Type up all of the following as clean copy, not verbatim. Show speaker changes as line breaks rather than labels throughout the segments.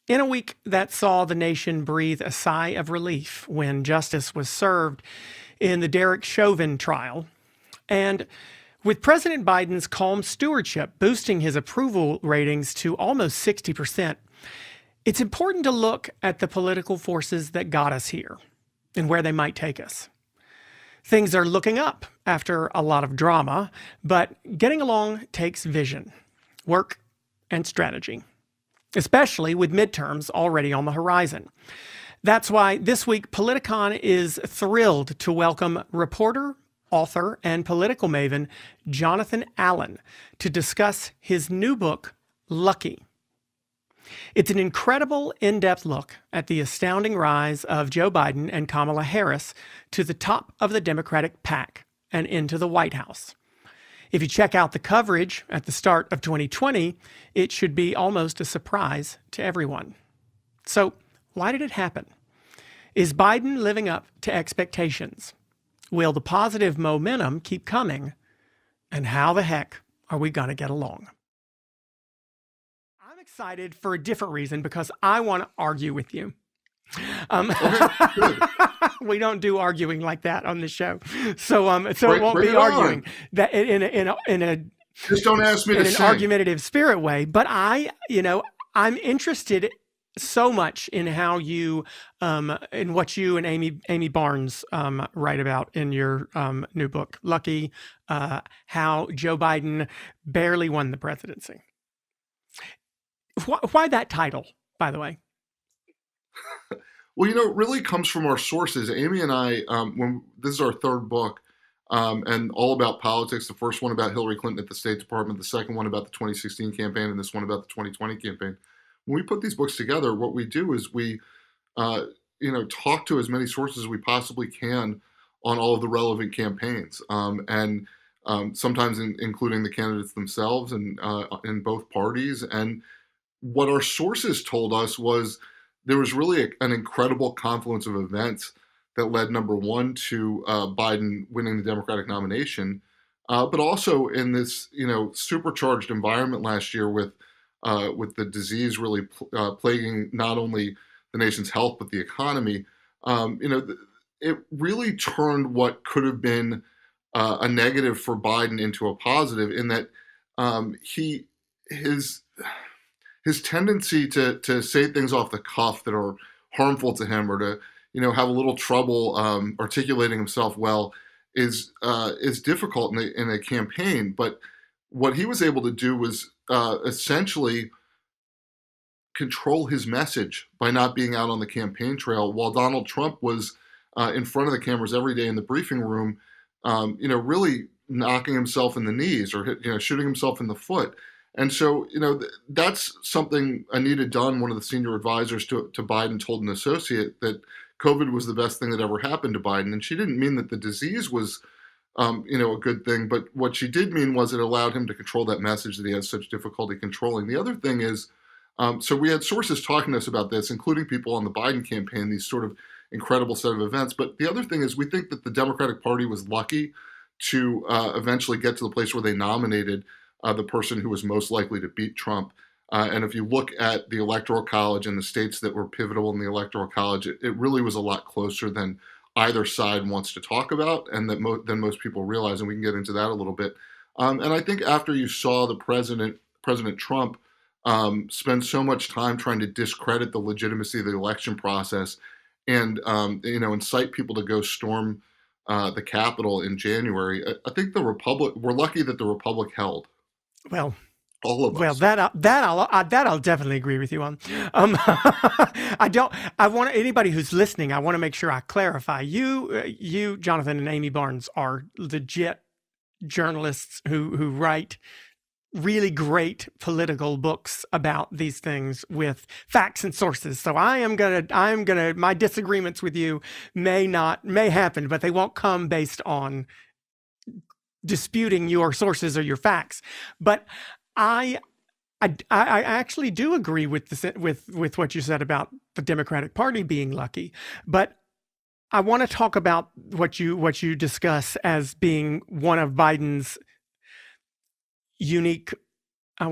In a week that saw the nation breathe a sigh of relief when justice was served in the Derek Chauvin trial, and with President Biden's calm stewardship boosting his approval ratings to almost 60%, it's important to look at the political forces that got us here and where they might take us. Things are looking up after a lot of drama, but getting along takes vision, work, and strategy, especially with midterms already on the horizon. That's why this week Politico is thrilled to welcome reporter, author, and political maven Jonathan Allen to discuss his new book, Lucky. It's an incredible in-depth look at the astounding rise of Joe Biden and Kamala Harris to the top of the Democratic pack and into the White House. If you check out the coverage at the start of 2020, it should be almost a surprise to everyone. So, why did it happen? Is Biden living up to expectations? Will the positive momentum keep coming? And how the heck are we going to get along? I'm excited for a different reason because I want to argue with you. We don't do arguing like that on the show, so it won't be arguing that in a
just don't ask me
in
to
an
sing.
Argumentative spirit way. But I'm interested so much in how you in what you and Amy Barnes write about in your new book, Lucky, how Joe Biden barely won the presidency. Why that title, by the way?
Well, it really comes from our sources. Amy and I, when this is our third book, and all about politics. The first one about Hillary Clinton at the State Department, the second one about the 2016 campaign, and this one about the 2020 campaign. When we put these books together, what we do is we, talk to as many sources as we possibly can on all of the relevant campaigns, and sometimes including the candidates themselves and in both parties. And what our sources told us was there was really an incredible confluence of events that led, number one, to Biden winning the Democratic nomination, but also in this, supercharged environment last year with the disease really plaguing not only the nation's health but the economy. It really turned what could have been a negative for Biden into a positive, in that his tendency to say things off the cuff that are harmful to him, or to have a little trouble articulating himself well, is difficult in a campaign. But what he was able to do was essentially control his message by not being out on the campaign trail, while Donald Trump was in front of the cameras every day in the briefing room, really knocking himself in the knees or shooting himself in the foot. And so, that's something Anita Dunn, one of the senior advisors to Biden, told an associate, that COVID was the best thing that ever happened to Biden. And she didn't mean that the disease was, a good thing. But what she did mean was it allowed him to control that message that he has such difficulty controlling. The other thing is, so we had sources talking to us about this, including people on the Biden campaign, these sort of incredible set of events. But the other thing is, we think that the Democratic Party was lucky to eventually get to the place where they nominated the person who was most likely to beat Trump. And if you look at the Electoral College and the states that were pivotal in the Electoral College, it really was a lot closer than either side wants to talk about, and than most people realize, and we can get into that a little bit. And I think after you saw the President Trump spend so much time trying to discredit the legitimacy of the election process and incite people to go storm the Capitol in January, I think we're lucky that the Republic held.
Well,
all of us.
Well, that I'll definitely agree with you on. I want anybody who's listening, I want to make sure I clarify. You, Jonathan, and Amy Barnes are legit journalists who write really great political books about these things with facts and sources. So my disagreements with you may happen, but they won't come based on disputing your sources or your facts. But I actually do agree with what you said about the Democratic Party being lucky, but I want to talk about what you discuss as being one of Biden's unique. I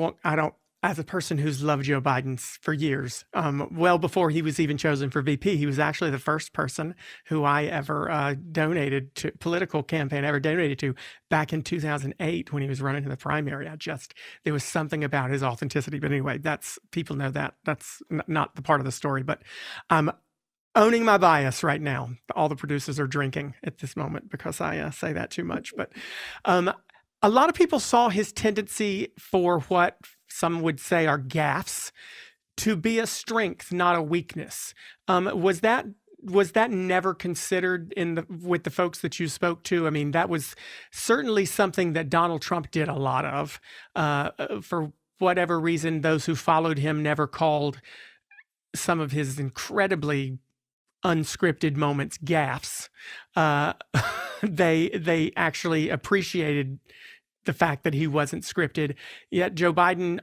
as a person who's loved Joe Biden for years, well before he was even chosen for VP, he was actually the first person who I ever donated to, political campaign ever donated to, back in 2008 when he was running in the primary. There was something about his authenticity. But anyway, people know that. That's not the part of the story. But I'm owning my bias right now. All the producers are drinking at this moment because I say that too much. But a lot of people saw his tendency for what some would say are gaffes to be a strength, not a weakness. Was that never considered with the folks that you spoke to? I mean, that was certainly something that Donald Trump did a lot of. For whatever reason, those who followed him never called some of his incredibly unscripted moments gaffes. They actually appreciated the fact that he wasn't scripted. Yet Joe Biden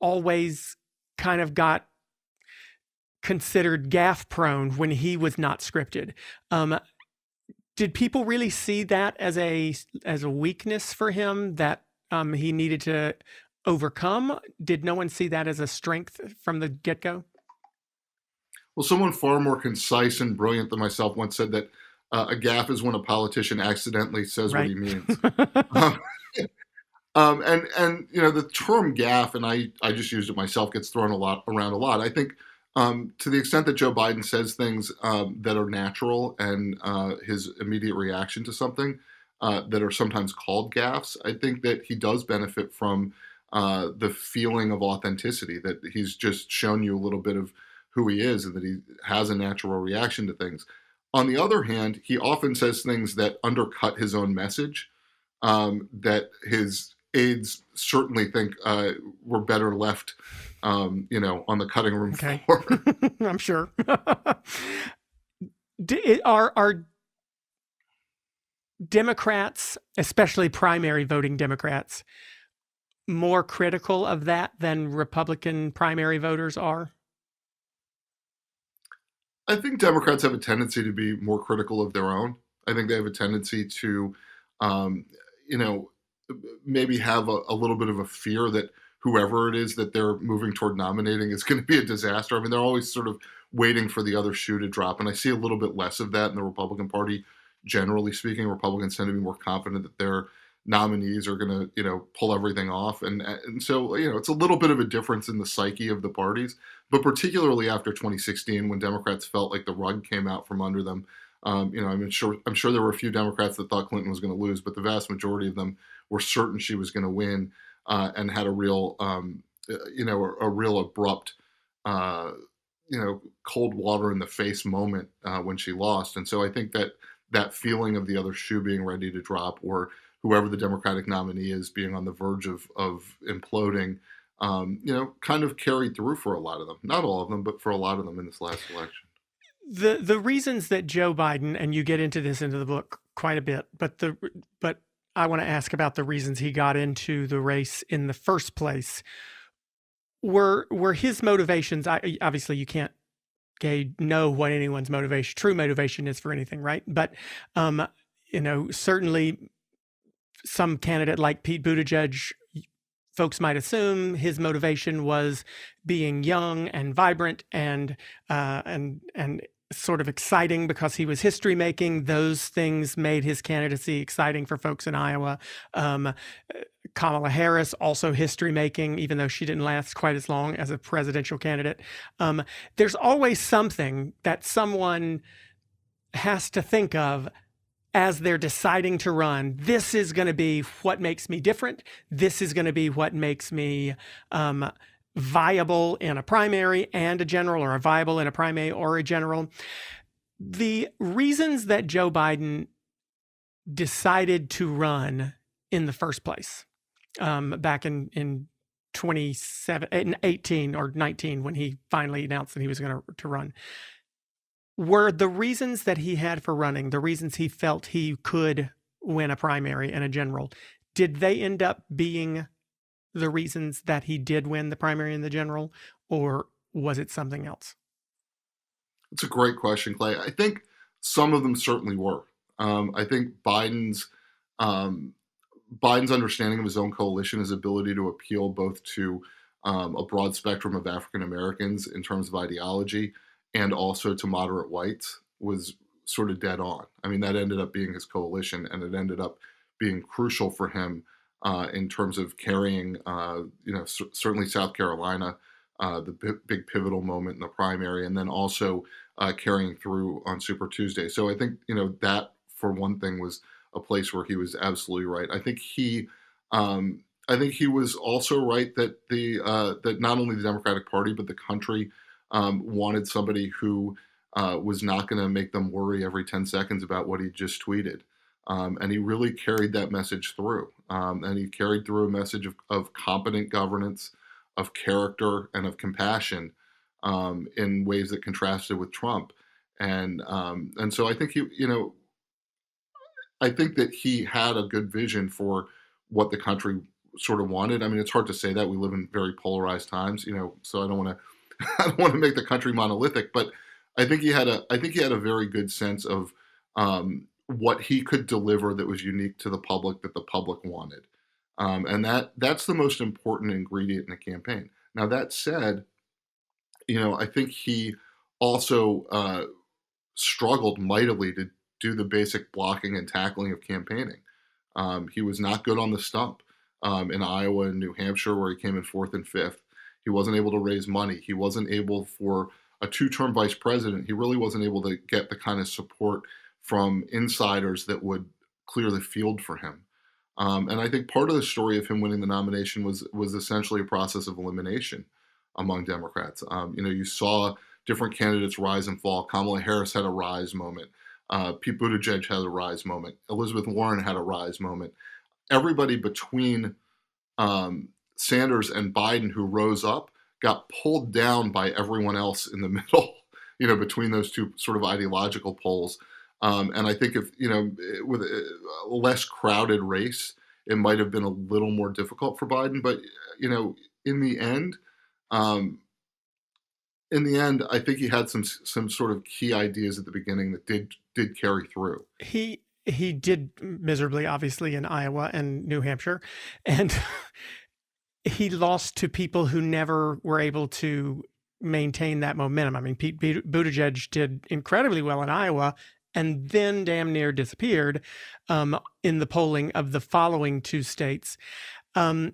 always kind of got considered gaffe prone when he was not scripted. Did people really see that as a weakness for him that he needed to overcome? Did no one see that as a strength from the get-go?
Well, someone far more concise and brilliant than myself once said that a gaffe is when a politician accidentally says what he means. And the term gaffe, and I just used it myself, gets thrown around a lot. I think to the extent that Joe Biden says things that are natural and his immediate reaction to something that are sometimes called gaffes, I think that he does benefit from the feeling of authenticity, that he's just shown you a little bit of who he is and that he has a natural reaction to things. On the other hand, he often says things that undercut his own message, that his aides certainly think were better left, on the cutting room floor.
I'm sure. Are Democrats, especially primary voting Democrats, more critical of that than Republican primary voters are?
I think Democrats have a tendency to be more critical of their own. I think they have a tendency to, maybe have a little bit of a fear that whoever it is that they're moving toward nominating is going to be a disaster. I mean, they're always sort of waiting for the other shoe to drop. And I see a little bit less of that in the Republican Party. Generally speaking, Republicans tend to be more confident that their nominees are going to, pull everything off. And so, it's a little bit of a difference in the psyche of the parties, but particularly after 2016, when Democrats felt like the rug came out from under them. I'm sure there were a few Democrats that thought Clinton was going to lose, but the vast majority of them were certain she was going to win, and had a real, a real abrupt, cold water in the face moment when she lost. And so I think that feeling of the other shoe being ready to drop, or whoever the Democratic nominee is being on the verge of imploding, kind of carried through for a lot of them. Not all of them, but for a lot of them in this last election.
The reasons that Joe Biden, and you get into the book quite a bit, but I want to ask about the reasons he got into the race in the first place. Were his motivations? Obviously, you can't know what anyone's true motivation is for anything, right? But certainly some candidate like Pete Buttigieg, folks might assume his motivation was being young and vibrant and sort of exciting because he was history making. Those things made his candidacy exciting for folks in Iowa. Kamala Harris, also history making, even though she didn't last quite as long as a presidential candidate. There's always something that someone has to think of as they're deciding to run. This is going to be what makes me different. This is going to be what makes me viable in a primary and a general, or a viable in a primary or a general. The reasons that Joe Biden decided to run in the first place, back in 2018 or 19, when he finally announced that he was going to run, were the reasons that he had for running, the reasons he felt he could win a primary and a general, did they end up being the reasons that he did win the primary and the general, or was it something else?
It's a great question, Clay. I think some of them certainly were. I think Biden's understanding of his own coalition, his ability to appeal both to a broad spectrum of African Americans in terms of ideology and also to moderate whites was sort of dead on. I mean, that ended up being his coalition, and it ended up being crucial for him in terms of carrying, certainly South Carolina, the big pivotal moment in the primary, and then also carrying through on Super Tuesday. So I think, that for one thing was a place where he was absolutely right. I think he was also right that that not only the Democratic Party but the country wanted somebody who was not going to make them worry every 10 seconds about what he just tweeted. And he really carried that message through. And he carried through a message of competent governance, of character, and of compassion in ways that contrasted with Trump. And so I think I think that he had a good vision for what the country sort of wanted. I mean, it's hard to say that we live in very polarized times, so I don't want to make the country monolithic, but I think he had a very good sense of what he could deliver that was unique to the public, that the public wanted. And that's the most important ingredient in a campaign. Now, that said, I think he also struggled mightily to do the basic blocking and tackling of campaigning. He was not good on the stump in Iowa and New Hampshire, where he came in 4th and 5th. He wasn't able to raise money. He wasn't able, for a 2-term vice president, he really wasn't able to get the kind of support from insiders that would clear the field for him. And I think part of the story of him winning the nomination was essentially a process of elimination among Democrats. You saw different candidates rise and fall. Kamala Harris had a rise moment. Pete Buttigieg had a rise moment. Elizabeth Warren had a rise moment. Everybody between Sanders and Biden who rose up got pulled down by everyone else in the middle, between those two sort of ideological poles. And I think if, with a less crowded race, it might have been a little more difficult for Biden. But, in the end, I think he had some sort of key ideas at the beginning that did carry through.
He did miserably, obviously, in Iowa and New Hampshire, and he lost to people who never were able to maintain that momentum. I mean, Pete Buttigieg did incredibly well in Iowa and then damn near disappeared in the polling of the following 2 states.
But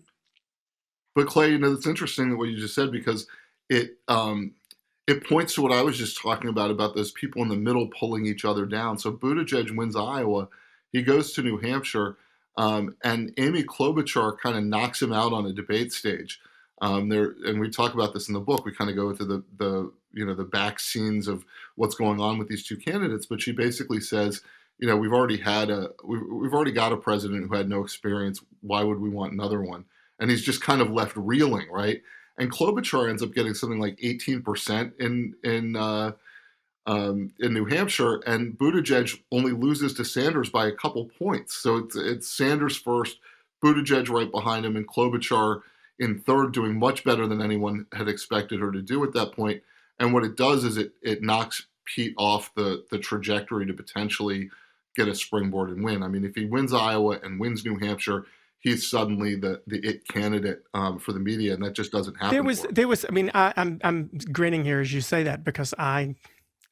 Clay, it's interesting what you just said, because it points to what I was just talking about those people in the middle pulling each other down. So Buttigieg wins Iowa. He goes to New Hampshire, and Amy Klobuchar kind of knocks him out on a debate stage. And we talk about this in the book. We kind of go into the back scenes of what's going on with these 2 candidates. But she basically says, we've already got a president who had no experience. Why would we want another one? And he's just kind of left reeling, right? And Klobuchar ends up getting something like 18% in New Hampshire, and Buttigieg only loses to Sanders by a couple points. So it's Sanders first, Buttigieg right behind him, and Klobuchar in third, doing much better than anyone had expected her to do at that point. And what it does is it knocks Pete off the trajectory to potentially get a springboard and win. I mean, if he wins Iowa and wins New Hampshire, he's suddenly the it candidate for the media, and that just doesn't happen.
There was. I mean, I'm grinning here as you say that, because I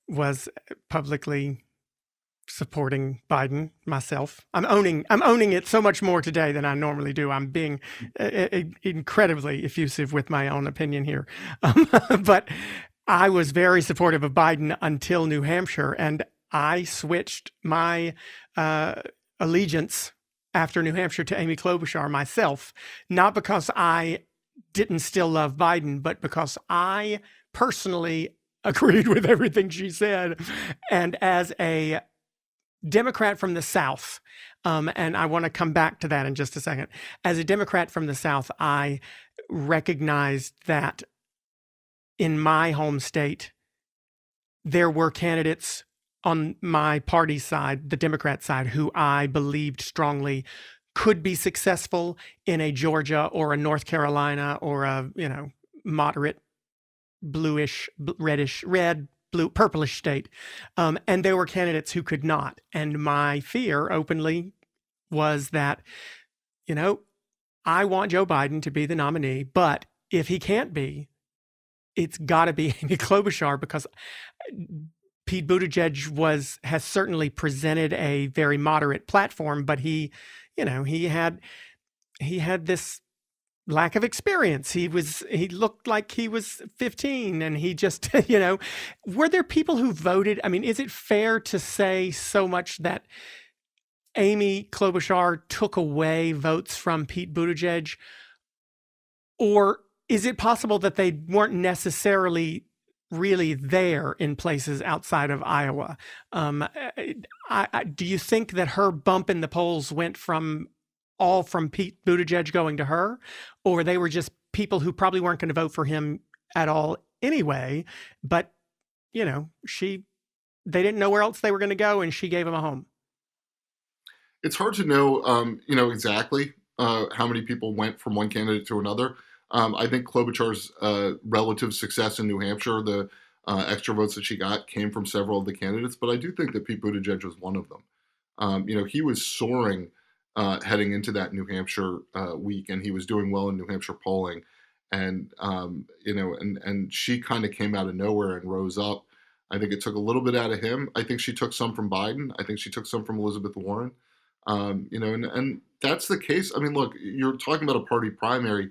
was publicly supporting Biden myself. I'm owning it so much more today than I normally do. I'm being incredibly effusive with my own opinion here, but I was very supportive of Biden until New Hampshire, and I switched my allegiance after New Hampshire to Amy Klobuchar myself, not because I didn't still love Biden, but because I personally agreed with everything she said. And as a Democrat from the South, and I want to come back to that in just a second, as a Democrat from the South, I recognized that in my home state, there were candidates on my party side, the Democrat side, who I believed strongly could be successful in a Georgia or a North Carolina or a, moderate bluish, reddish, red, blue, purplish state. And there were candidates who could not. And my fear openly was that, I want Joe Biden to be the nominee, but if he can't be, it's got to be Amy Klobuchar, because Pete Buttigieg has certainly presented a very moderate platform, but he had this lack of experience. He looked like he was 15, and he just, were there people who voted? I mean, is it fair to say so much that Amy Klobuchar took away votes from Pete Buttigieg? Or is it possible that they weren't necessarily really there in places outside of Iowa? Do you think that her bump in the polls went from Pete Buttigieg going to her, or they were just people who probably weren't going to vote for him at all anyway, but they didn't know where else they were going to go, and she gave him a home?
It's hard to know, exactly how many people went from one candidate to another. I think Klobuchar's relative success in New Hampshire, the extra votes that she got, came from several of the candidates, but I do think that Pete Buttigieg was one of them. He was soaring heading into that New Hampshire week, and he was doing well in New Hampshire polling, and and she kind of came out of nowhere and rose up. I think it took a little bit out of him. I think she took some from Biden. I think she took some from Elizabeth Warren. And that's the case. I mean, look, you're talking about a party primary.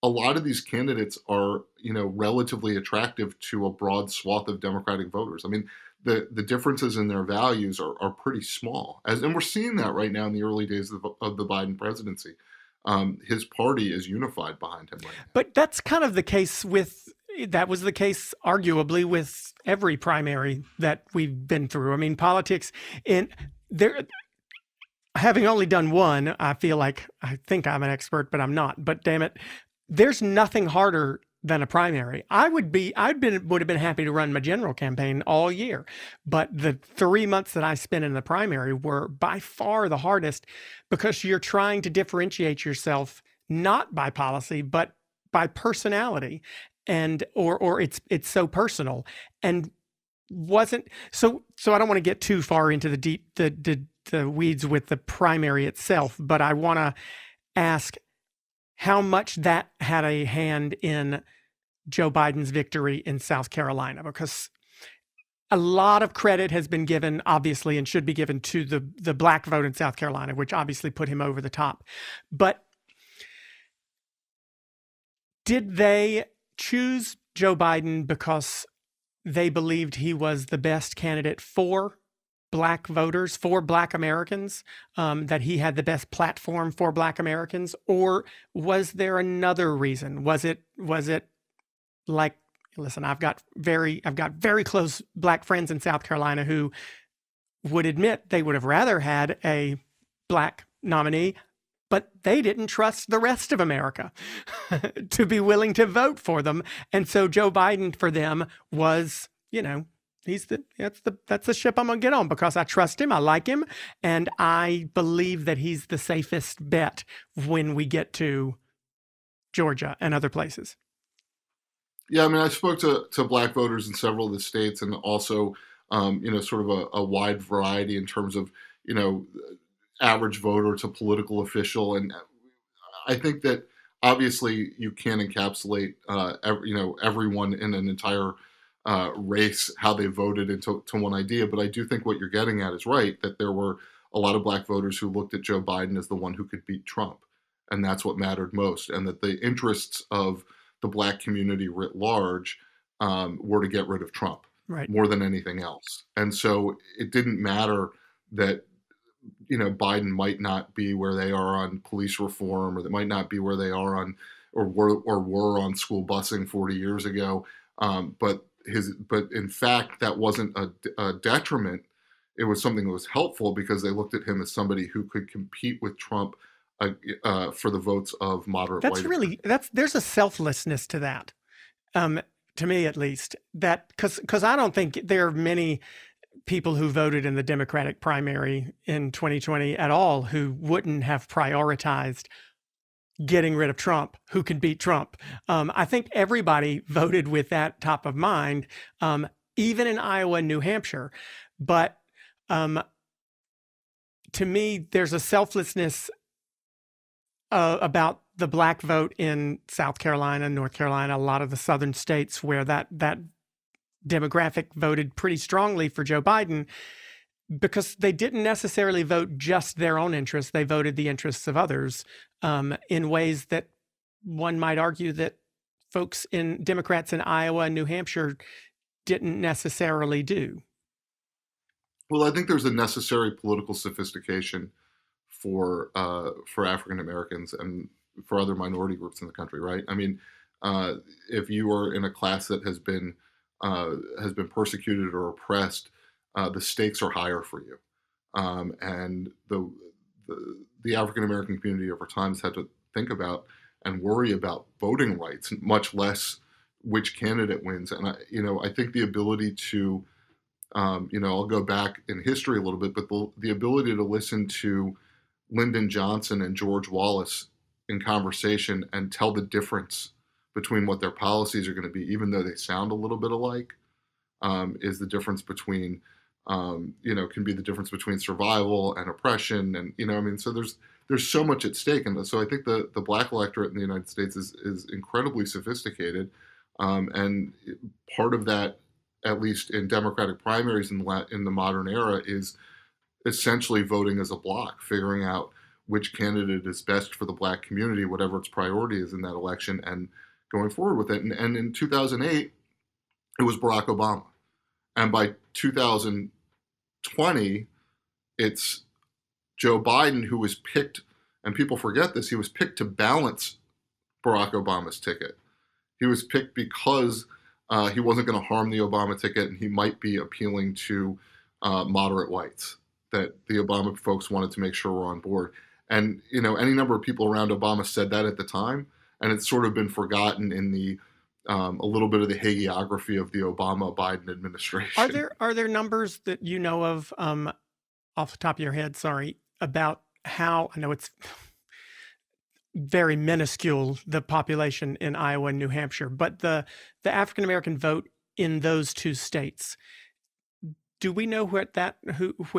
A lot of these candidates are, relatively attractive to a broad swath of Democratic voters. I mean, the differences in their values are pretty small, and we're seeing that right now in the early days of the Biden presidency. His party is unified behind him right now.
But that's kind of the case that was the case, arguably, with every primary that we've been through. I mean, politics having only done one, I think I'm an expert, but I'm not. But damn it, there's nothing harder than a primary. I would have been happy to run my general campaign all year, but the 3 months that I spent in the primary were by far the hardest, because you're trying to differentiate yourself not by policy, but by personality, and or it's so personal, and wasn't so. I don't want to get too far into the weeds with the primary itself, but I want to ask how much that had a hand in Joe Biden's victory in South Carolina, because a lot of credit has been given, obviously, and should be given to the black vote in South Carolina, which obviously put him over the top. But did they choose Joe Biden because they believed he was the best candidate for black voters, for black Americans, that he had the best platform for black Americans? Or was there another reason? Was it like, listen, I've got very close black friends in South Carolina who would admit they would have rather had a black nominee, but they didn't trust the rest of America to be willing to vote for them. And so Joe Biden for them was, that's the ship I'm going to get on, because I trust him, I like him, and I believe that he's the safest bet when we get to Georgia and other places.
Yeah, I mean, I spoke to black voters in several of the states, and also, sort of a wide variety in terms of, average voter to political official. And I think that obviously you can't encapsulate, everyone in an entire race, how they voted into one idea. But I do think what you're getting at is right, that there were a lot of black voters who looked at Joe Biden as the one who could beat Trump. And that's what mattered most. And that the interests of the black community writ large were to get rid of Trump,
right,
more than anything else. And so it didn't matter that, Biden might not be where they are on police reform, or they might not be where they are on, or were on school busing 40 years ago. But in fact, that wasn't a detriment. It was something that was helpful, because they looked at him as somebody who could compete with Trump for the votes of moderate white.
There's a selflessness to that, to me at least. That because I don't think there are many people who voted in the Democratic primary in 2020 at all who wouldn't have prioritized getting rid of Trump, who could beat Trump. I think everybody voted with that top of mind, even in Iowa and New Hampshire. But to me, there's a selflessness about the black vote in South Carolina, North Carolina, a lot of the southern states where that demographic voted pretty strongly for Joe Biden, because they didn't necessarily vote just their own interests. They voted the interests of others in ways that one might argue that Democrats in Iowa and New Hampshire didn't necessarily do.
Well, I think there's a necessary political sophistication for African Americans and for other minority groups in the country, right? I mean, if you are in a class that has been persecuted or oppressed, the stakes are higher for you, and the African American community over time has had to think about and worry about voting rights, much less which candidate wins. And I think the ability to I'll go back in history a little bit, but the ability to listen to Lyndon Johnson and George Wallace in conversation and tell the difference between what their policies are going to be, even though they sound a little bit alike, is the difference between, can be the difference between survival and oppression. And, so there's so much at stake. And so I think the black electorate in the United States is incredibly sophisticated. And part of that, at least in Democratic primaries in the modern era, is essentially voting as a block, figuring out which candidate is best for the black community, whatever its priority is in that election, and going forward with it. And in 2008, it was Barack Obama. And by 2020, it's Joe Biden who was picked, and people forget this, he was picked to balance Barack Obama's ticket. He was picked because he wasn't going to harm the Obama ticket, and he might be appealing to moderate whites that the Obama folks wanted to make sure were on board. And, any number of people around Obama said that at the time, and it's sort of been forgotten in the a little bit of the hagiography of the Obama-Biden administration.
Are there numbers that you know of off the top of your head, about how, I know it's very minuscule, the population in Iowa and New Hampshire, but the African-American vote in those two states, do we know where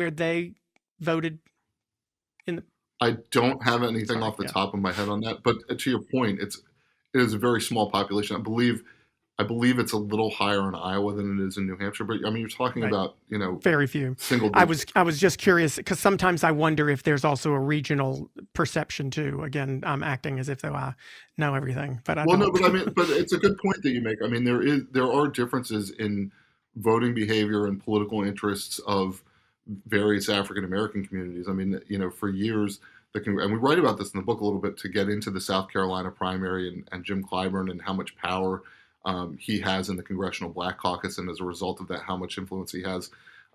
they voted in the...
I don't have anything off the top of my head on that, but to your point, it is a very small population. I believe it's a little higher in Iowa than it is in New Hampshire, but I mean, you're talking about,
very few.
Single
digits. I was just curious because sometimes I wonder if there's also a regional perception too. Again, I'm acting as if though I know everything, but I don't.
No, but it's a good point that you make. I mean, there are differences in voting behavior and political interests of various African American communities. I mean, for years, and we write about this in the book a little bit, to get into the South Carolina primary and Jim Clyburn and how much power he has in the Congressional Black Caucus, and as a result of that, how much influence he has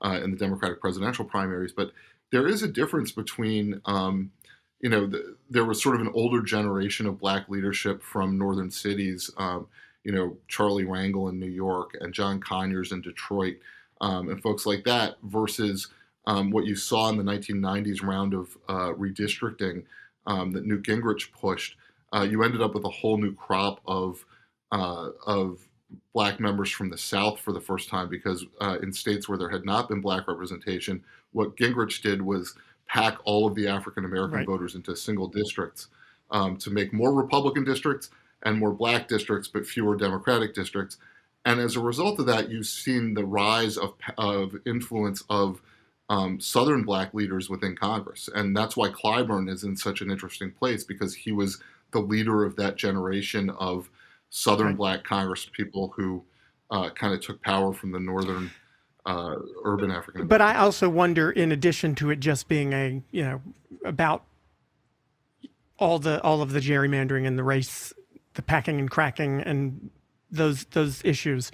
in the Democratic presidential primaries. But there is a difference between, there was sort of an older generation of black leadership from northern cities, Charlie Rangel in New York and John Conyers in Detroit, and folks like that, versus what you saw in the 1990s round of redistricting that Newt Gingrich pushed. You ended up with a whole new crop of black members from the South for the first time, because in states where there had not been black representation, what Gingrich did was pack all of the African American voters into single districts to make more Republican districts and more black districts, but fewer Democratic districts. And as a result of that, you've seen the rise of influence of Southern black leaders within Congress. And that's why Clyburn is in such an interesting place, because he was the leader of that generation of Southern black Congress people who kind of took power from the Northern urban African Americans.
But I also wonder, in addition to it just being about all of the gerrymandering and the race, the packing and cracking and those issues,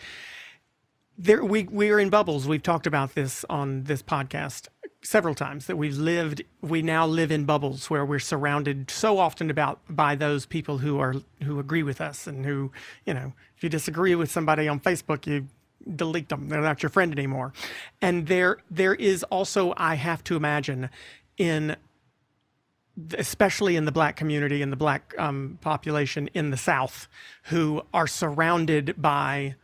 we are in bubbles. We've talked about this on this podcast several times, that we now live in bubbles where we're surrounded so often by those people who agree with us, and who, if you disagree with somebody on Facebook, you delete them. They're not your friend anymore. And there is also, I have to imagine, especially in the black community and the black population in the South, who are surrounded by,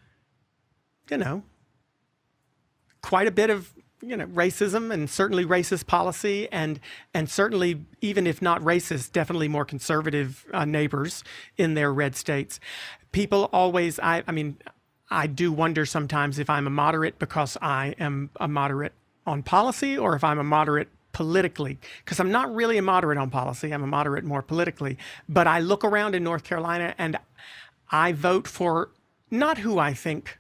quite a bit of racism and certainly racist policy and certainly, even if not racist, definitely more conservative neighbors in their red states. People always, I mean, I do wonder sometimes if I'm a moderate because I am a moderate on policy, or if I'm a moderate politically, because I'm not really a moderate on policy. I'm a moderate more politically. But I look around in North Carolina and I vote for not who I think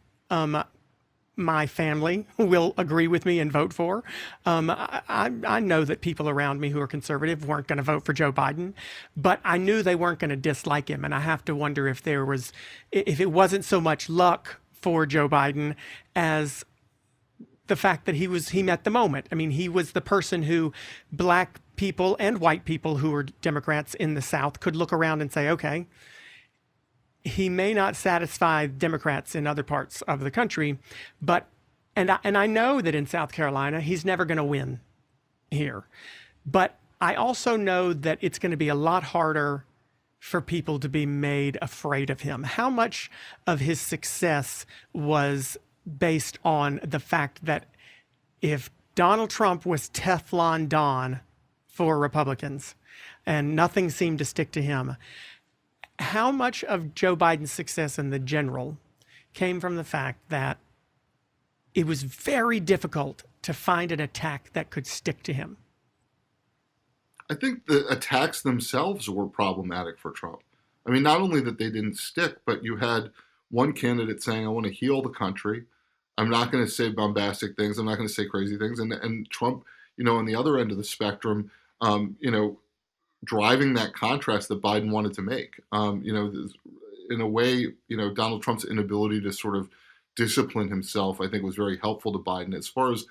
my family will agree with me and vote for. I know that people around me who are conservative weren't going to vote for Joe Biden, but I knew they weren't going to dislike him. And I have to wonder if it wasn't so much luck for Joe Biden as the fact that he met the moment. I mean, he was the person who black people and white people who were Democrats in the South could look around and say, okay, he may not satisfy Democrats in other parts of the country, but, and I know that in South Carolina, he's never going to win here. But I also know that it's going to be a lot harder for people to be made afraid of him. How much of his success was based on the fact that if Donald Trump was Teflon Don for Republicans and nothing seemed to stick to him, how much of Joe Biden's success in the general came from the fact that it was very difficult to find an attack that could stick to him?
I think the attacks themselves were problematic for Trump. I mean, not only that they didn't stick, but you had one candidate saying, I want to heal the country. I'm not going to say bombastic things. I'm not going to say crazy things. And Trump, on the other end of the spectrum, driving that contrast that Biden wanted to make. In a way, Donald Trump's inability to sort of discipline himself, I think, was very helpful to Biden. As far as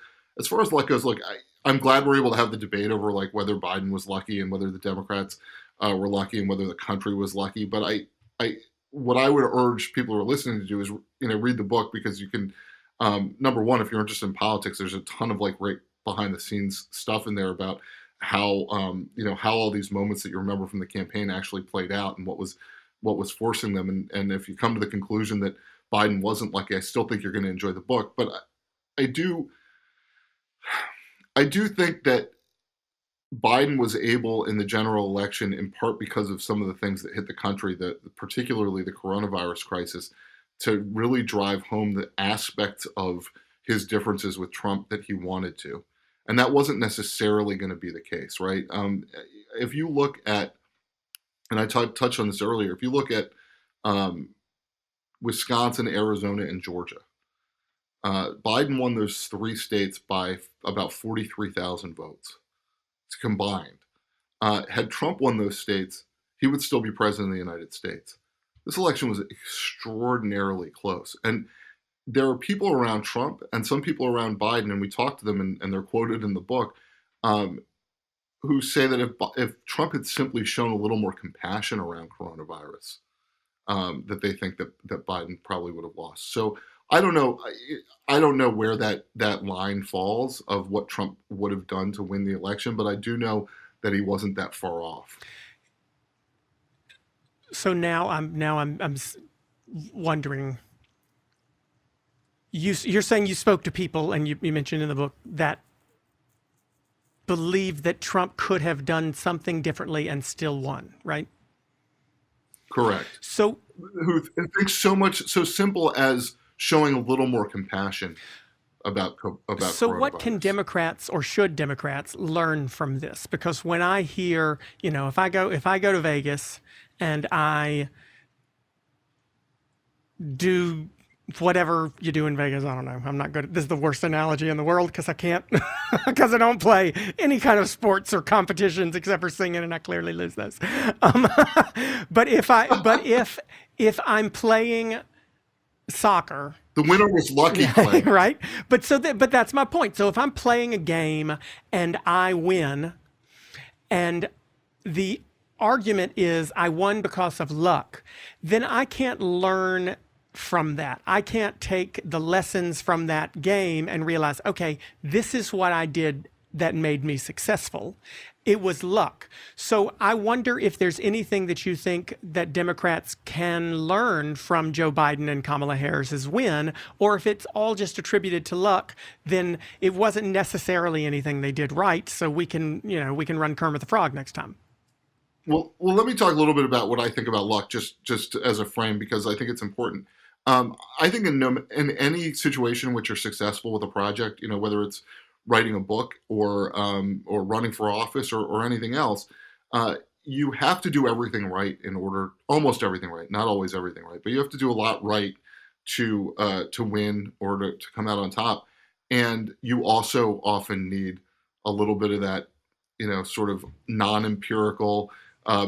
luck goes, look, I'm glad we're able to have the debate over like whether Biden was lucky and whether the Democrats were lucky and whether the country was lucky. But what I would urge people who are listening to do is, read the book, because you can, number one, if you're interested in politics, there's a ton of like great behind the scenes stuff in there about how all these moments that you remember from the campaign actually played out and what was forcing them. And if you come to the conclusion that Biden wasn't lucky, I still think you're going to enjoy the book. But I do think that Biden was able in the general election, in part because of some of the things that hit the country, particularly the coronavirus crisis, to really drive home the aspects of his differences with Trump that he wanted to. And that wasn't necessarily going to be the case, right? If you look at, and I touched on this earlier, if you look at Wisconsin, Arizona, and Georgia, Biden won those three states by about 43,000 votes. It's combined. Had Trump won those states, he would still be president of the United States. This election was extraordinarily close. And there are people around Trump and some people around Biden, and we talked to them, and they're quoted in the book, who say that if Trump had simply shown a little more compassion around coronavirus, that they think that Biden probably would have lost. So I don't know. I don't know where that line falls of what Trump would have done to win the election, but I do know that he wasn't that far off.
So now I'm wondering. You're saying you spoke to people, and you mentioned in the book that believe that Trump could have done something differently and still won, right?
Correct.
So
who thinks so simple as showing a little more compassion about
so what can Democrats, or should Democrats, learn from this? Because when I hear, if I go to Vegas and I do whatever you do in Vegas, I don't know. I'm not good. This is the worst analogy in the world because I can't, because I don't play any kind of sports or competitions except for singing, and I clearly lose those. But if I'm playing soccer,
the winner was lucky playing.
Right? But that's my point. So if I'm playing a game and I win, and the argument is I won because of luck, then I can't learn from that. I can't take the lessons from that game and realize, okay, this is what I did that made me successful. It was luck. So I wonder if there's anything that you think that Democrats can learn from Joe Biden and Kamala Harris's win, or if it's all just attributed to luck, then it wasn't necessarily anything they did right. So we can run Kermit the Frog next time.
Well, let me talk a little bit about what I think about luck, just as a frame, because I think it's important. I think in any situation in which you're successful with a project, whether it's writing a book or running for office or anything else, you have to do everything right almost everything right, not always everything right, but you have to do a lot right to win or to come out on top. And you also often need a little bit of that, sort of non-empirical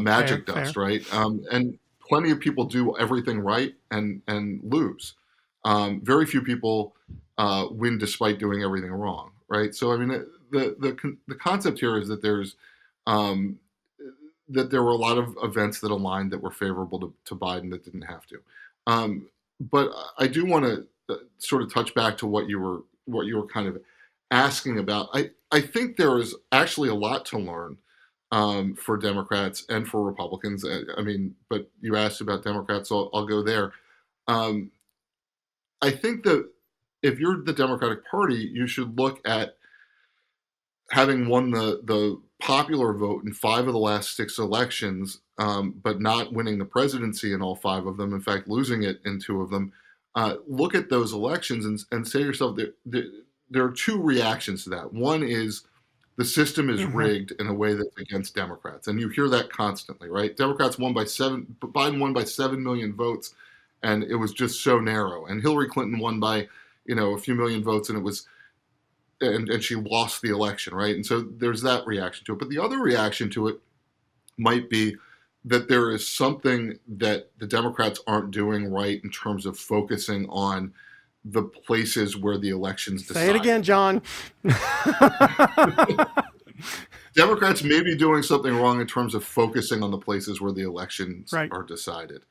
magic dust, fair. Right? And plenty of people do everything right and lose. Very few people win despite doing everything wrong, right? So, I mean, the concept here is that that there were a lot of events that aligned that were favorable to Biden that didn't have to. But I do want to sort of touch back to what you were kind of asking about. I think there is actually a lot to learn for Democrats and for Republicans. I mean, but you asked about Democrats, so I'll go there. I think that if you're the Democratic Party, you should look at having won the popular vote in 5 of the last 6 elections, but not winning the presidency in all 5 of them, in fact, losing it in 2 of them. Look at those elections and say to yourself, there are 2 reactions to that. One is the system is rigged in a way that's against Democrats. And you hear that constantly, right? Biden won by 7 million votes, and it was just so narrow. And Hillary Clinton won by, a few million votes, and she lost the election, right? And so there's that reaction to it. But the other reaction to it might be that there is something that the Democrats aren't doing right in terms of focusing on the places where the elections decide.
Say it again, John.
Democrats may be doing something wrong in terms of focusing on the places where the elections are decided.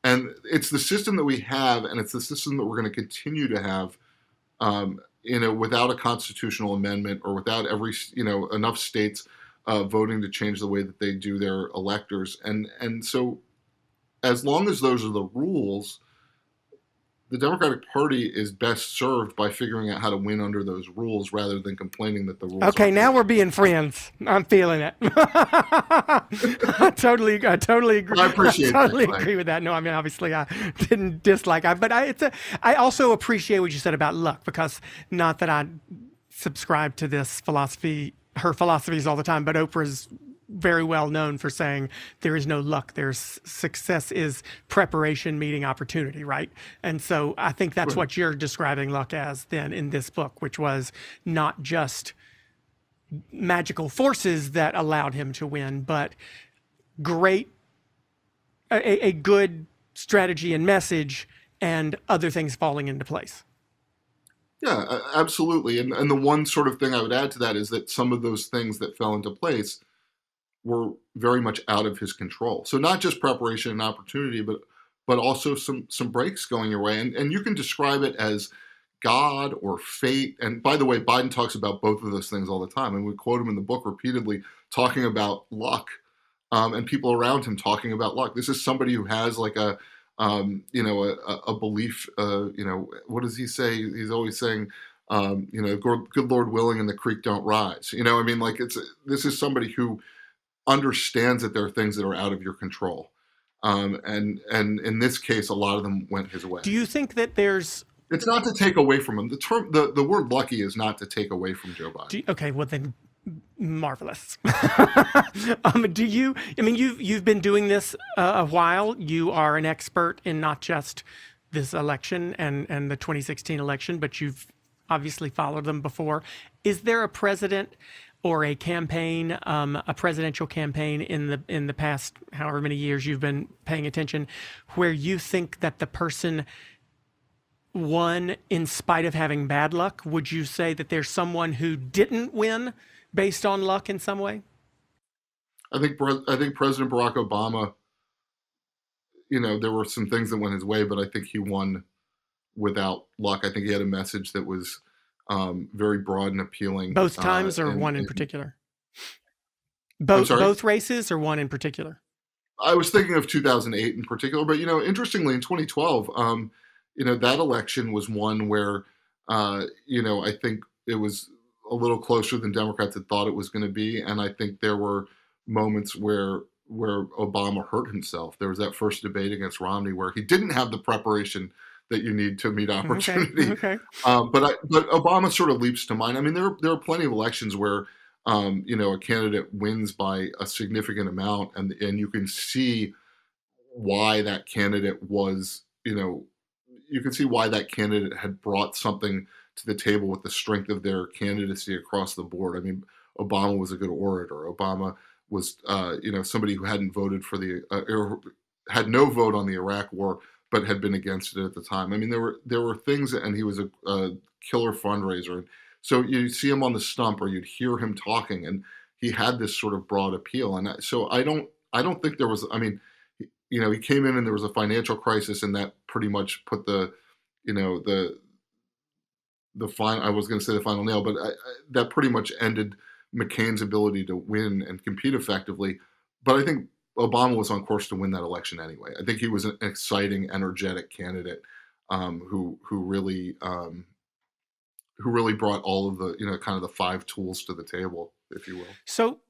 And it's the system that we have, and it's the system that we're going to continue to have, without a constitutional amendment or without enough states voting to change the way that they do their electors. And so as long as those are the rules, the Democratic Party is best served by figuring out how to win under those rules rather than complaining that the rules.
Okay, now we're being friends. I'm feeling it. I totally agree.
I appreciate
I totally agree with that. No, I mean, obviously I didn't dislike it, but I also appreciate what you said about luck, because not that I subscribe to this philosophy, her philosophies all the time, but Oprah's very well known for saying there is no luck. There's success is preparation meeting opportunity, right? And so I think that's what you're describing luck as then in this book, which was not just magical forces that allowed him to win, but a good strategy and message and other things falling into place.
Yeah, absolutely. And the one sort of thing I would add to that is that some of those things that fell into place were very much out of his control. So not just preparation and opportunity, but also some breaks going your way. And you can describe it as God or fate. And by the way, Biden talks about both of those things all the time. And we quote him in the book repeatedly talking about luck, and people around him talking about luck. This is somebody who has like a belief, what does he say? He's always saying, good Lord willing and the creek don't rise. This is somebody who understands that there are things that are out of your control. And in this case, a lot of them went his way.
Do you think that
it's not to take away from him. The word lucky is not to take away from Joe Biden.
Okay, well then, marvelous. You've been doing this a while. You are an expert in not just this election and the 2016 election, but you've obviously followed them before. Is there a president or a campaign, a presidential campaign in the past however many years you've been paying attention, where you think that the person won in spite of having bad luck? Would you say that there's someone who didn't win based on luck in some way?
I think President Barack Obama, there were some things that went his way, but I think he won without luck. I think he had a message that was very broad and appealing.
Both times or one in
and
particular?
I'm sorry?
Both races or one in particular?
I was thinking of 2008 in particular, but interestingly, in 2012, that election was one where, I think it was a little closer than Democrats had thought it was going to be, and I think there were moments where Obama hurt himself. There was that first debate against Romney where he didn't have the preparation that you need to meet opportunity.
Okay.
But Obama sort of leaps to mind. I mean, there are plenty of elections where a candidate wins by a significant amount, and you can see why that candidate was, you can see why that candidate had brought something to the table with the strength of their candidacy across the board. I mean, Obama was a good orator. Obama was, somebody who hadn't voted for or had no vote on the Iraq War, but had been against it at the time. I mean, there were things, and he was a killer fundraiser. So you see him on the stump, or you'd hear him talking, and he had this sort of broad appeal. And so I don't think there was. I mean, he came in and there was a financial crisis, and that pretty much put the final. I was going to say the final nail, but that pretty much ended McCain's ability to win and compete effectively. But I think Obama was on course to win that election anyway. I think he was an exciting, energetic candidate who really brought all of the kind of the five tools to the table, if you will.
So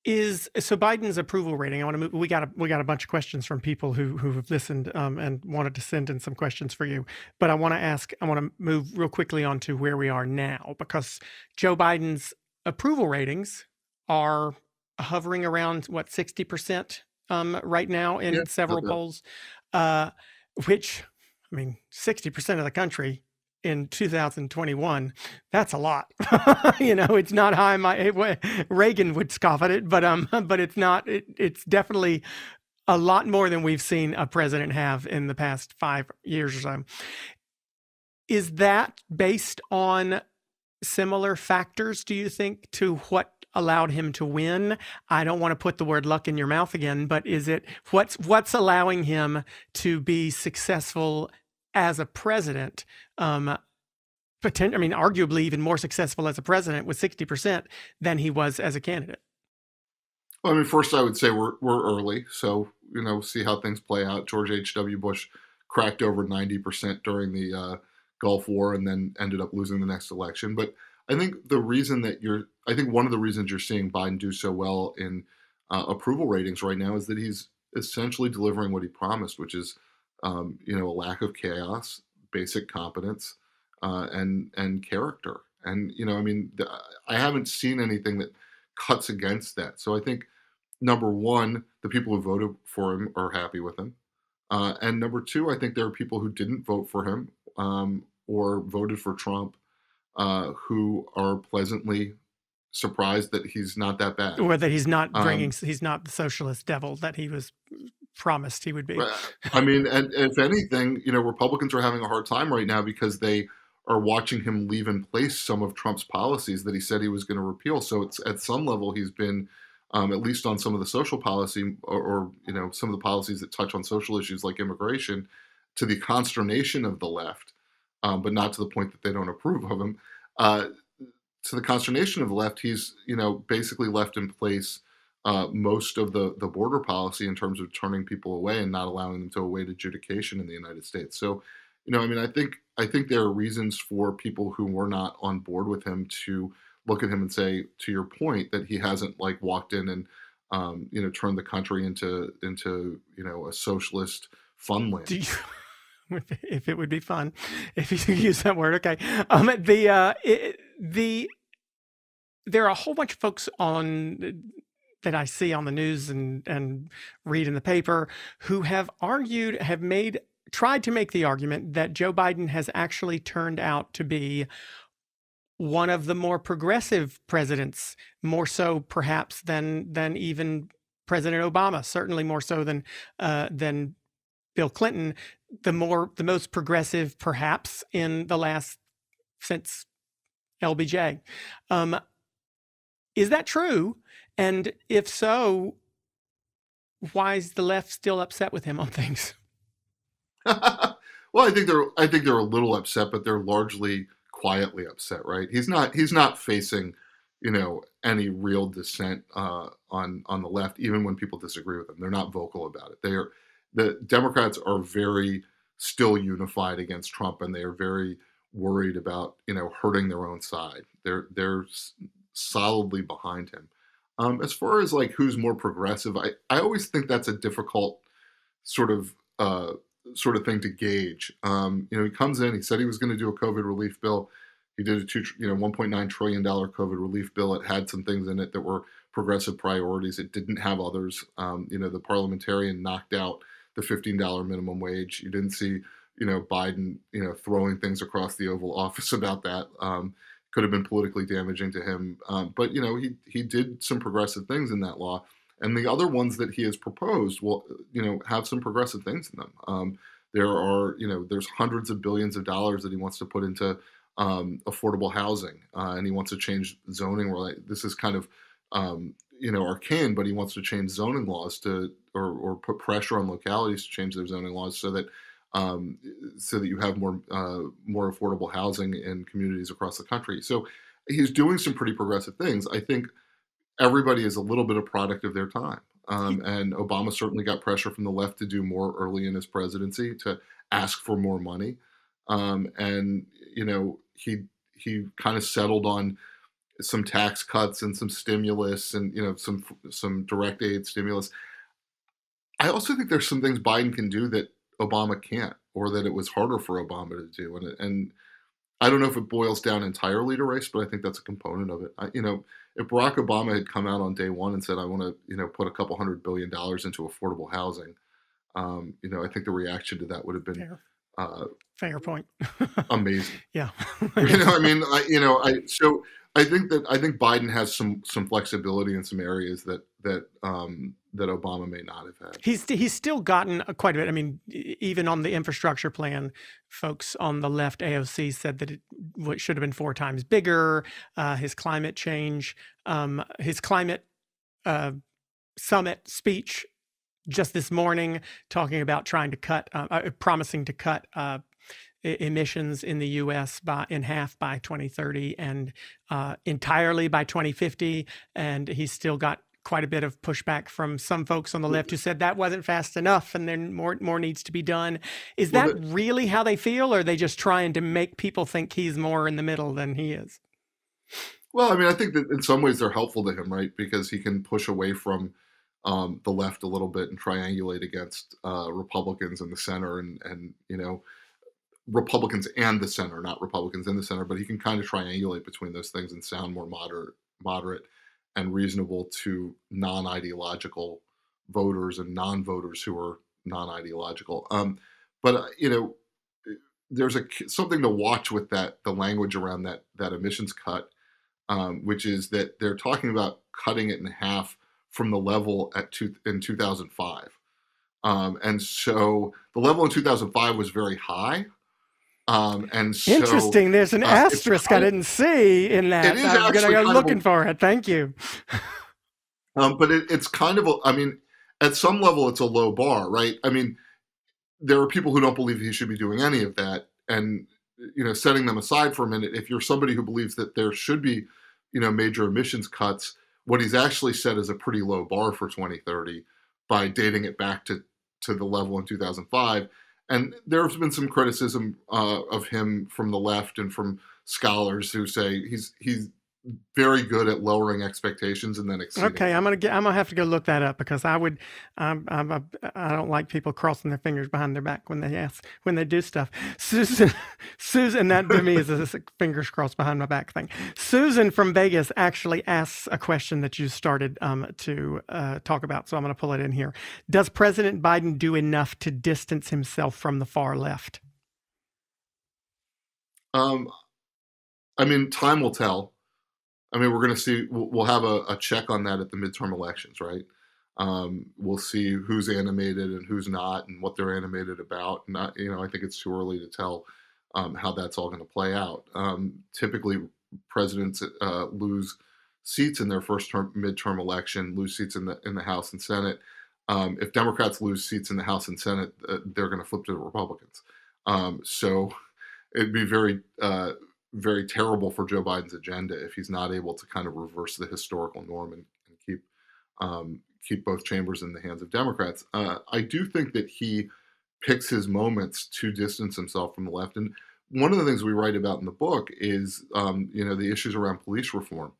Biden's approval rating. I want to move. We got a bunch of questions from people who have listened and wanted to send in some questions for you. But I want to move real quickly on to where we are now, because Joe Biden's approval ratings are hovering around 60% right now in several polls, which, I mean, 60% of the country in 2021, that's a lot. It's not high. Reagan would scoff at it, but it's not. It's definitely a lot more than we've seen a president have in the past 5 years or so. Is that based on similar factors, do you think, to what allowed him to win? I don't want to put the word luck in your mouth again, but is it what's allowing him to be successful as a president? Arguably even more successful as a president with 60% than he was as a candidate.
Well, I mean, first I would say we're early, so see how things play out. George H.W. Bush cracked over 90% during the Gulf War and then ended up losing the next election. But I think one of the reasons you're seeing Biden do so well in approval ratings right now is that he's essentially delivering what he promised, which is a lack of chaos, basic competence, and character. And I haven't seen anything that cuts against that. So I think, number one, the people who voted for him are happy with him. And number two, I think there are people who didn't vote for him or voted for Trump who are pleasantly surprised that he's not that bad.
Or that he's not he's not the socialist devil that he was promised he would be.
I mean, and if anything, Republicans are having a hard time right now because they are watching him leave in place some of Trump's policies that he said he was going to repeal. So it's at some level he's been, at least on some of the social policy or some of the policies that touch on social issues like immigration, to the consternation of the left, but not to the point that they don't approve of him. To the consternation of the left, he's basically left in place most of the border policy in terms of turning people away and not allowing them to await adjudication in the United States. So, I think there are reasons for people who were not on board with him to look at him and say, to your point, that he hasn't walked in and turned the country into a socialist funland.
If it would be fun, if you use that word, okay. There are a whole bunch of folks that I see on the news and read in the paper who have tried to make the argument that Joe Biden has actually turned out to be one of the more progressive presidents, more so perhaps than even President Obama, certainly more so than Bill Clinton, the most progressive perhaps since LBJ. Is that true? And if so, why is the left still upset with him on things?
Well, I think they're a little upset, but they're largely quietly upset, right? He's not facing, any real dissent on the left, even when people disagree with him. They're not vocal about it. The Democrats are very still unified against Trump, and they are very worried about hurting their own side. They're solidly behind him. As far as like who's more progressive, I always think that's a difficult sort of thing to gauge. He comes in, he said he was going to do a COVID relief bill. He did a $1.9 trillion COVID relief bill. It had some things in it that were progressive priorities. It didn't have others. The parliamentarian knocked out the $15 minimum wage. You didn't see, Biden, throwing things across the Oval Office about that. Could have been politically damaging to him. But he did some progressive things in that law. And the other ones that he has proposed will, have some progressive things in them. There's hundreds of billions of dollars that he wants to put into affordable housing, and he wants to change zoning. This is kind of, arcane, but he wants to change zoning laws or put pressure on localities to change their zoning laws so that you have more affordable housing in communities across the country. So he's doing some pretty progressive things. I think everybody is a little bit a product of their time. And Obama certainly got pressure from the left to do more early in his presidency, to ask for more money. He kind of settled on some tax cuts and some stimulus and, some direct aid stimulus. I also think there's some things Biden can do that Obama can't, or that it was harder for Obama to do. And I don't know if it boils down entirely to race, but I think that's a component of it. If Barack Obama had come out on day one and said, I want to, put a couple $100 billion into affordable housing, I think the reaction to that would have been
fair point.
Amazing.
Yeah.
So I think Biden has some flexibility in some areas that Obama may not have had.
He's still gotten quite a bit. I mean, even on the infrastructure plan, folks on the left, AOC, said that it should have been 4 times bigger. His climate change, his climate summit speech just this morning, talking about trying to cut, promising to cut emissions in the U.S. in half by 2030 and entirely by 2050. And he's still got quite a bit of pushback from some folks on the left who said that wasn't fast enough and then more needs to be done. Is that really how they feel, or are they just trying to make people think he's more in the middle than he is?
Well, I think that in some ways they're helpful to him, right? Because he can push away from the left a little bit and triangulate against Republicans in the center and Republicans and the center, not Republicans in the center, but he can kind of triangulate between those things and sound more moderate and reasonable to non-ideological voters and non-voters who are non-ideological. But there's something to watch with the language around that emissions cut, which is that they're talking about cutting it in half from the level in 2005. And so the level in 2005 was very high. And so,
interesting. There's an asterisk I didn't see in that. I'm going to go looking for it. Thank you.
But it's kind of, at some level, it's a low bar, right? There are people who don't believe he should be doing any of that. And, setting them aside for a minute, if you're somebody who believes that there should be, major emissions cuts, what he's actually said is a pretty low bar for 2030 by dating it back to the level in 2005. And there's been some criticism of him from the left and from scholars who say he's very good at lowering expectations and then exceeding.
Okay, I'm gonna have to go look that up, because I don't like people crossing their fingers behind their back when they do stuff. Susan, that to me is a fingers crossed behind my back thing. Susan from Vegas actually asks a question that you started to talk about, so I'm going to pull it in here. Does President Biden do enough to distance himself from the far left?
Time will tell. We're going to see, we'll have a check on that at the midterm elections, right? We'll see who's animated and who's not and what they're animated about. And I think it's too early to tell how that's all going to play out. Typically, presidents lose seats in their first midterm election, lose seats in the House and Senate. If Democrats lose seats in the House and Senate, they're going to flip to the Republicans. So it'd be very very terrible for Joe Biden's agenda if he's not able to kind of reverse the historical norm and keep both chambers in the hands of Democrats. I do think that he picks his moments to distance himself from the left. And one of the things we write about in the book is, the issues around police reform,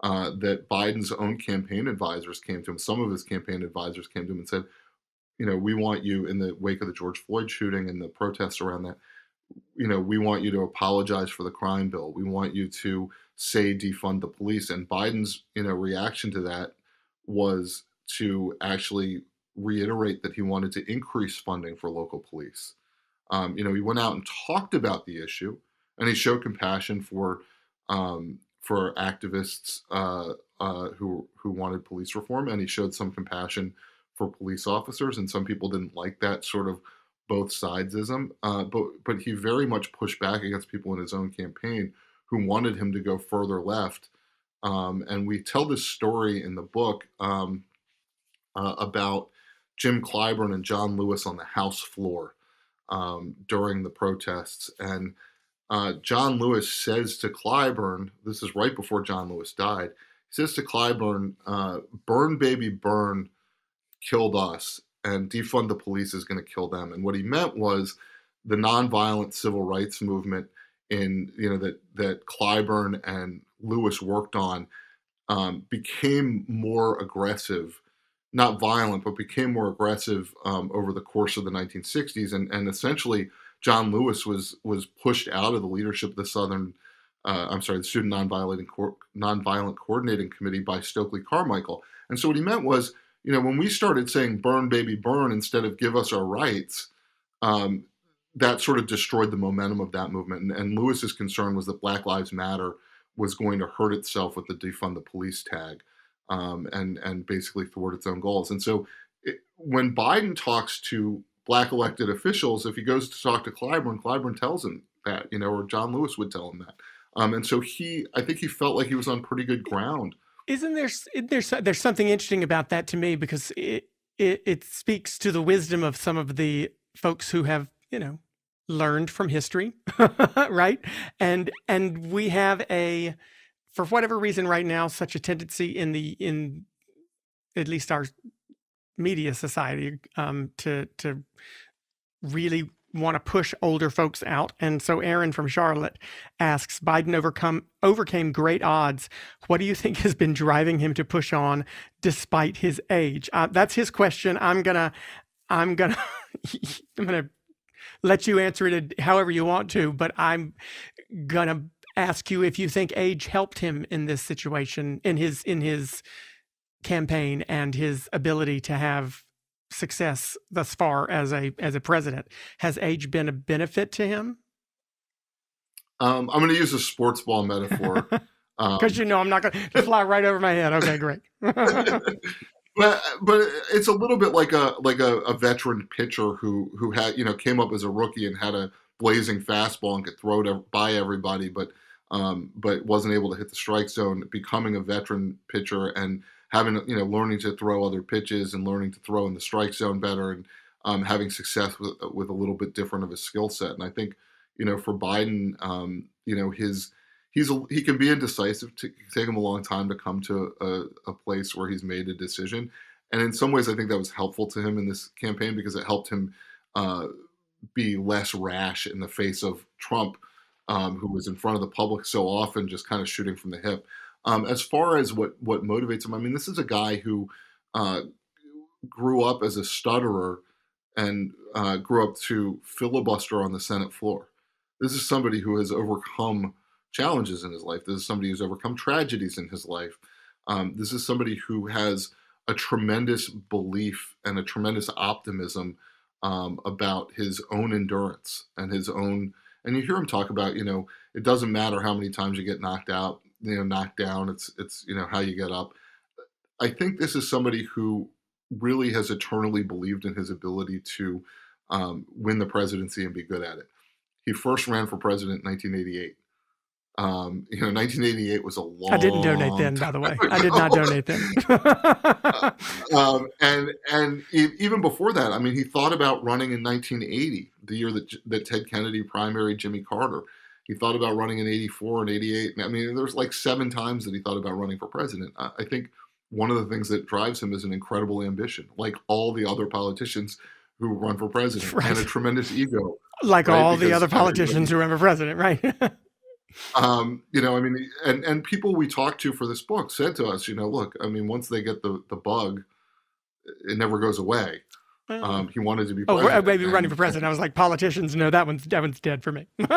that Biden's own campaign advisors came to him. Some of his campaign advisors came to him and said, we want you, in the wake of the George Floyd shooting and the protests around that, we want you to apologize for the crime bill. We want you to say defund the police. And Biden's, reaction to that was to actually reiterate that he wanted to increase funding for local police. He went out and talked about the issue, and he showed compassion for activists who wanted police reform, and he showed some compassion for police officers. And some people didn't like that sort of both sidesism, but he very much pushed back against people in his own campaign who wanted him to go further left. And we tell this story in the book about Jim Clyburn and John Lewis on the House floor during the protests. And John Lewis says to Clyburn, this is right before John Lewis died, he says to Clyburn, "Burn, baby, burn, killed us, and defund the police is going to kill them." And what he meant was the nonviolent civil rights movement that Clyburn and Lewis worked on became more aggressive, not violent, but became more aggressive over the course of the 1960s. And essentially, John Lewis was pushed out of the leadership of the Student Nonviolent Coordinating Committee by Stokely Carmichael. And so what he meant was, when we started saying "burn, baby, burn" instead of "give us our rights," that sort of destroyed the momentum of that movement. And Lewis's concern was that Black Lives Matter was going to hurt itself with the defund the police tag, and basically thwart its own goals. And so when Biden talks to Black elected officials, if he goes to talk to Clyburn tells him that, or John Lewis would tell him that. And so I think he felt like he was on pretty good ground.
Isn't there's something interesting about that to me, because it speaks to the wisdom of some of the folks who have, learned from history, right? And we have for whatever reason right now, such a tendency in at least our media society to really want to push older folks out. And so Aaron from Charlotte asks, Biden overcame great odds. What do you think has been driving him to push on despite his age? That's his question. I'm gonna let you answer it however you want to, but I'm gonna ask you if you think age helped him in this situation, in his campaign, and his ability to have success thus far as a president. Has age been a benefit to him?
I'm going to use a sports ball metaphor.
Because I'm not going to fly right over my head. Okay, great.
But it's a little bit like a veteran pitcher who had came up as a rookie and had a blazing fastball and could throw it by everybody, but wasn't able to hit the strike zone. Becoming a veteran pitcher and having learning to throw other pitches and learning to throw in the strike zone better, and having success with a little bit different of a skill set. And I think for Biden, he can be indecisive. It take him a long time to come to a place where he's made a decision. And in some ways, I think that was helpful to him in this campaign, because it helped him be less rash in the face of Trump, who was in front of the public so often, just kind of shooting from the hip. As far as what motivates him, I mean, this is a guy who grew up as a stutterer and grew up to filibuster on the Senate floor. This is somebody who has overcome challenges in his life. This is somebody who's overcome tragedies in his life. This is somebody who has a tremendous belief and a tremendous optimism about his own endurance and his own. And you hear him talk about, it doesn't matter how many times you get knocked out, knocked down. It's how you get up. I think this is somebody who really has eternally believed in his ability to win the presidency and be good at it. He first ran for president in 1988. 1988 was a long. I
didn't donate then, by the way. I did not donate then.
And even before that, he thought about running in 1980, the year that Ted Kennedy primaried Jimmy Carter. He thought about running in 84 and 88. I mean, there's like 7 times that he thought about running for president. I think one of the things that drives him is an incredible ambition, like all the other politicians who run for president,
Right.
and a tremendous ego.
Like
right?
all the
Because
other politicians who run for president, right?
you know, I mean, and people we talked to for this book said to us, you know, look, I mean, once they get the bug, it never goes away. He wanted to be president.
Maybe running for president. I was like, politicians, no, that one's dead for me. No,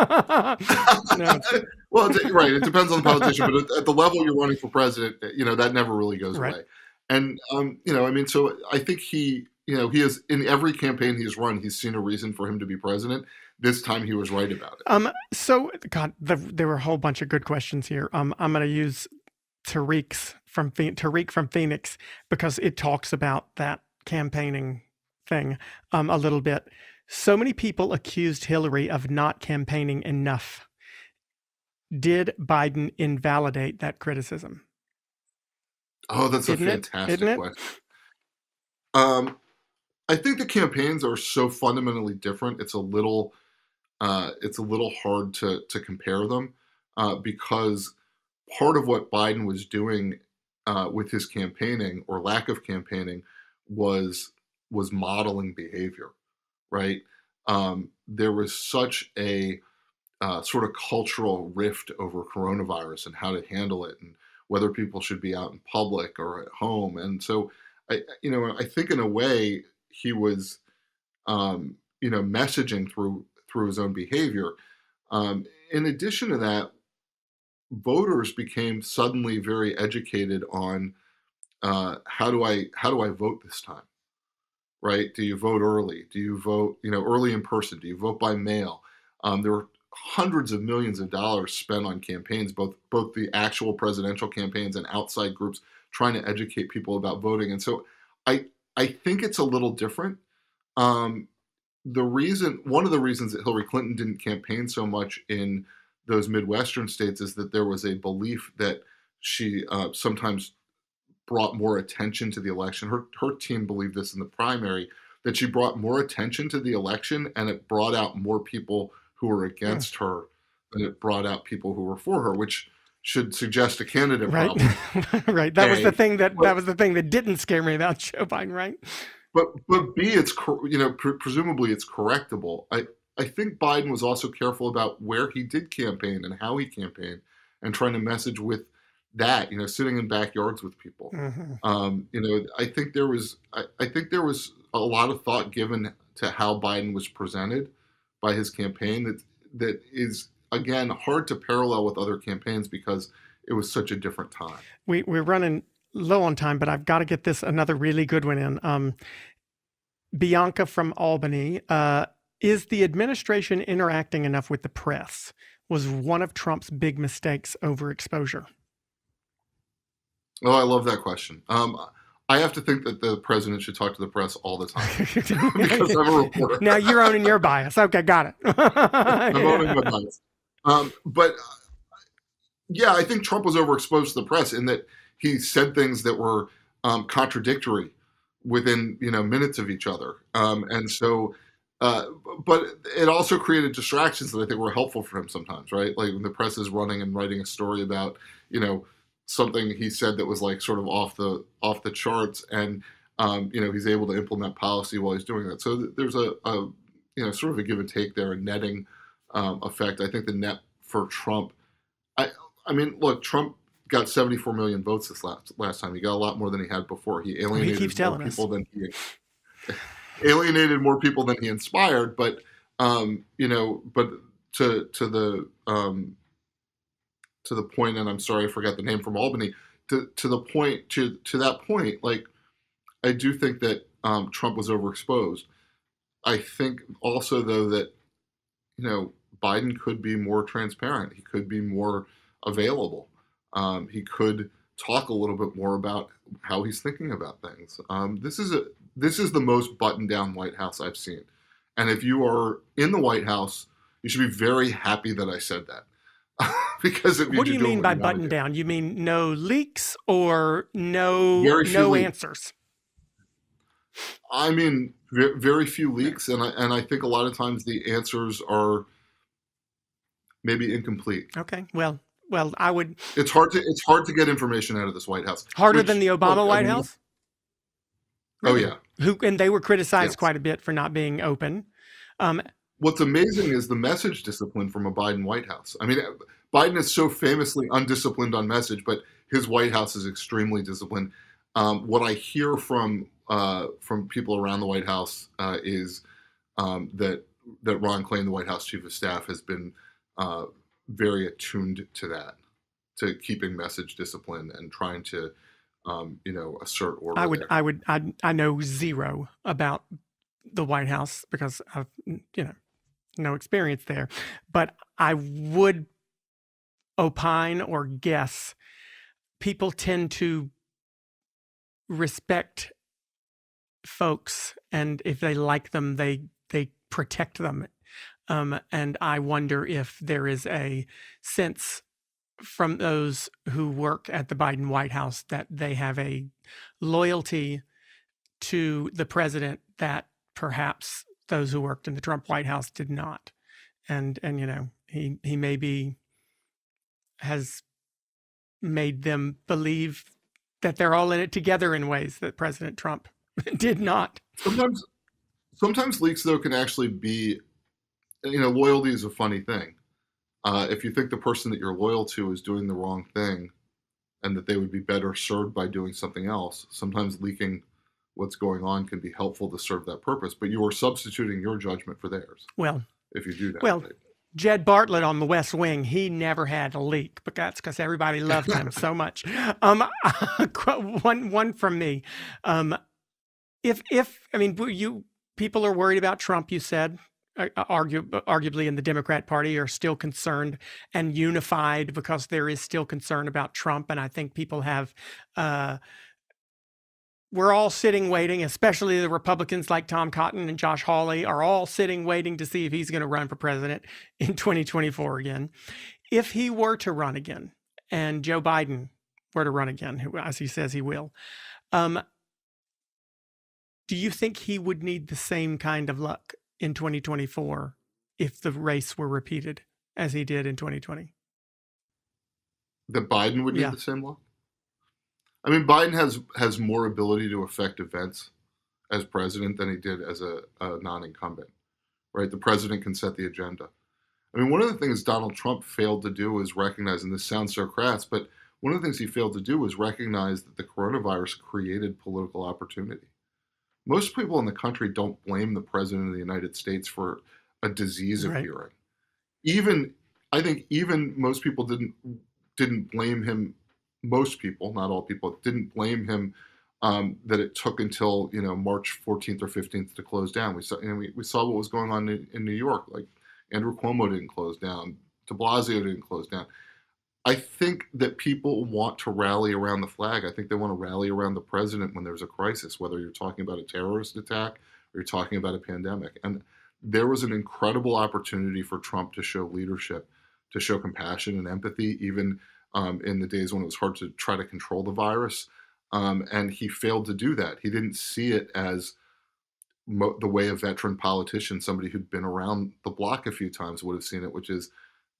well, right. It depends on the politician, but at the level you're running for president, you know, that never really goes
right.
away. And, you know, I mean, so I think he has, in every campaign he's run, he's seen a reason for him to be president. This time he was right about it.
So, God, there were a whole bunch of good questions here. I'm going to use Tariq from Phoenix, because it talks about that campaigning thing a little bit. So many people accused Hillary of not campaigning enough. Did Biden invalidate that criticism?
Oh, that's a fantastic question. I think the campaigns are so fundamentally different. It's a little hard to compare them because part of what Biden was doing with his campaigning or lack of campaigning was modeling behavior, right? There was such a sort of cultural rift over coronavirus and how to handle it, and whether people should be out in public or at home. And so, I think in a way he was, messaging through his own behavior. In addition to that, voters became suddenly very educated on how do I vote this time, right? Do you vote early? Do you vote early in person? Do you vote by mail? There were hundreds of millions of dollars spent on campaigns, both the actual presidential campaigns and outside groups trying to educate people about voting. And so I think it's a little different. One of the reasons that Hillary Clinton didn't campaign so much in those Midwestern states is that there was a belief that she sometimes brought more attention to the election. Her team believed this in the primary, that she brought more attention to the election, and it brought out more people who were against her than it brought out people who were for her, which should suggest a candidate problem.
Right. That was the thing that didn't scare me about Joe Biden, right?
But B, it's presumably it's correctable. I think Biden was also careful about where he did campaign and how he campaigned, and trying to message with that, sitting in backyards with people. Mm-hmm. I think there was a lot of thought given to how Biden was presented by his campaign that is, again, hard to parallel with other campaigns because it was such a different time.
We're running low on time, but I've got to get another really good one in. Bianca from Albany, is the administration interacting enough with the press? Was one of Trump's big mistakes overexposure?
Oh, I love that question. I have to think that the president should talk to the press all the time because I'm a reporter.
Now you're owning your bias. Okay, got it.
I'm owning my bias. But yeah, I think Trump was overexposed to the press in that he said things that were contradictory within minutes of each other, and so. But it also created distractions that I think were helpful for him sometimes, right? Like when the press is running and writing a story about something he said that was like sort of off the charts, and he's able to implement policy while he's doing that. So there's a sort of a give and take there, a netting effect. I think the net for Trump, I mean, look, Trump got 74 million votes this last time. He got a lot more than he had before. He alienated more people than he alienated more people than he inspired. But but to the point, and I'm sorry I forgot the name from Albany. To that point, like I do think that Trump was overexposed. I think also though that Biden could be more transparent. He could be more available. He could talk a little bit more about how he's thinking about things. This is the most buttoned down White House I've seen. And if you are in the White House, you should be very happy that I said that. Because
what do you mean by buttoned down? You mean no leaks or no answers?
I mean very few leaks, and I think a lot of times the answers are maybe incomplete.
Okay. Well, I would
It's hard to get information out of this White House.
harder than the Obama White House.
Oh
Really?
yeah.
And they were criticized
Yes.
quite a bit for not being open.
What's amazing is the message discipline from a Biden White House. I mean, Biden is so famously undisciplined on message, but his White House is extremely disciplined. What I hear from people around the White House is that Ron Klain, the White House Chief of Staff, has been very attuned to that, to keeping message discipline and trying to assert order.
I know zero about the White House because I've no experience there, but I would opine or guess people tend to respect folks, and if they like them, they protect them. And I wonder if there is a sense from those who work at the Biden White House that they have a loyalty to the president that perhaps those who worked in the Trump White House did not. And he maybe has made them believe that they're all in it together in ways that President Trump did not.
Sometimes leaks, though, can actually be, loyalty is a funny thing. If you think the person that you're loyal to is doing the wrong thing and that they would be better served by doing something else, sometimes leaking what's going on can be helpful to serve that purpose, but you are substituting your judgment for theirs.
Well,
if you do that.
Well, right? Jed Bartlett on The West Wing, he never had a leak, but that's because everybody loved him so much. One from me. People are worried about Trump, you said, arguably in the Democrat Party are still concerned and unified because there is still concern about Trump. And I think people have, we're all sitting waiting, especially the Republicans like Tom Cotton and Josh Hawley are all sitting waiting to see if he's going to run for president in 2024 again. If he were to run again and Joe Biden were to run again, as he says he will, do you think he would need the same kind of luck in 2024 if the race were repeated as he did in 2020?
That Biden would need the same luck? I mean, Biden has more ability to affect events as president than he did as a non-incumbent, right? The president can set the agenda. I mean, one of the things Donald Trump failed to do is recognize, and this sounds so crass, but one of the things he failed to do was recognize that the coronavirus created political opportunity. Most people in the country don't blame the president of the United States for a disease appearing. I think even most people didn't blame him. Most people, not all people, didn't blame him that it took until March 14th or 15th to close down. We saw what was going on in New York. Like Andrew Cuomo didn't close down, De Blasio didn't close down. I think that people want to rally around the flag. I think they want to rally around the president when there's a crisis, whether you're talking about a terrorist attack or you're talking about a pandemic. And there was an incredible opportunity for Trump to show leadership, to show compassion and empathy, even in the days when it was hard to try to control the virus. And he failed to do that. He didn't see it as the way a veteran politician, somebody who'd been around the block a few times, would have seen it, which is,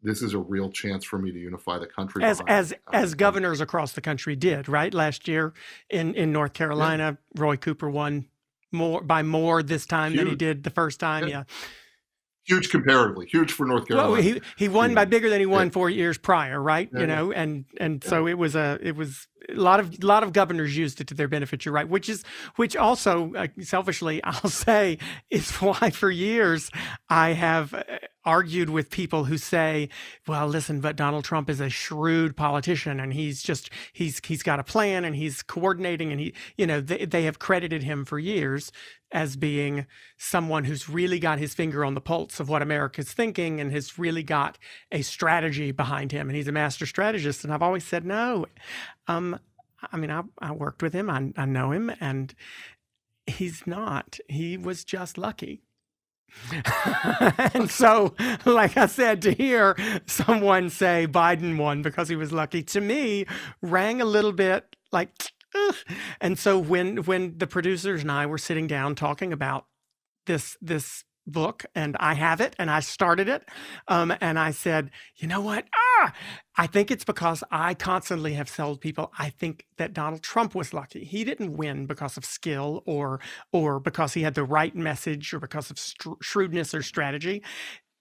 this is a real chance for me to unify the country.
As governors across the country did, right? Last year in North Carolina, Roy Cooper won by more this time than he did the first time. Yeah.
Huge comparatively, huge for North Carolina.
Well, he won by bigger than he won 4 years prior, right? So it was a lot of governors used it to their benefit. You're right, which also selfishly I'll say is why for years I have argued with people who say, well, listen, but Donald Trump is a shrewd politician and he's got a plan and he's coordinating and they have credited him for years as being someone who's really got his finger on the pulse of what America's thinking and has really got a strategy behind him. And he's a master strategist. And I've always said, no. I worked with him. I know him. And he's not. He was just lucky. And so, like I said, to hear someone say Biden won because he was lucky, to me, rang a little bit like, ugh. And so when the producers and I were sitting down talking about this book, and I have it, and I started it, and I said, you know what? I think it's because I constantly have told people I think that Donald Trump was lucky. He didn't win because of skill or because he had the right message or because of shrewdness or strategy.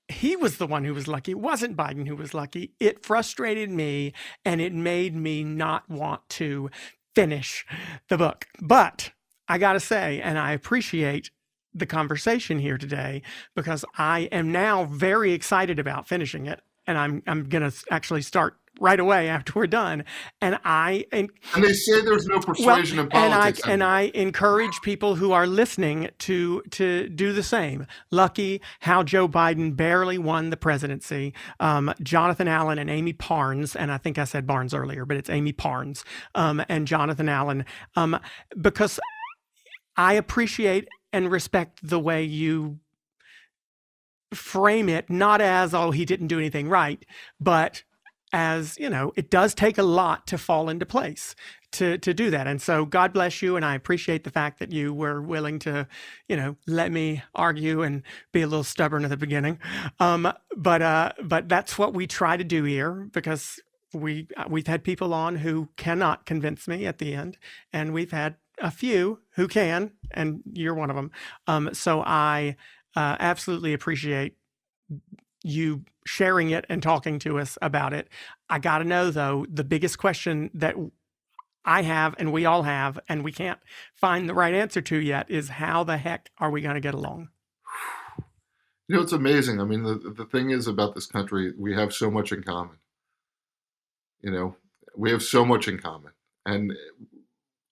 He was the one who was lucky. It wasn't Biden who was lucky. It frustrated me, and it made me not want to finish the book. But I got to say, and I appreciate the conversation here today, because I am now very excited about finishing it, and I'm going to actually start right away after we're done. And
they say there's no persuasion in politics.
And I encourage people who are listening to do the same. Lucky, How Joe Biden Barely Won the Presidency. Jonathan Allen and Amy Parnes, and I think I said Barnes earlier, but it's Amy Parnes, and Jonathan Allen, because I appreciate and respect the way you frame it, not as, oh, he didn't do anything right, but as, you know, it does take a lot to fall into place to do that. And so God bless you. And I appreciate the fact that you were willing to, you know, let me argue and be a little stubborn at the beginning. But that's what we try to do here, because we've had people on who cannot convince me at the end, and we've had a few who can, and you're one of them. So I absolutely appreciate you sharing it and talking to us about it. I got to know, though, the biggest question that I have and we all have, and we can't find the right answer to yet, is how the heck are we going to get along?
You know, it's amazing. I mean, the thing is about this country, we have so much in common. You know, we have so much in common. And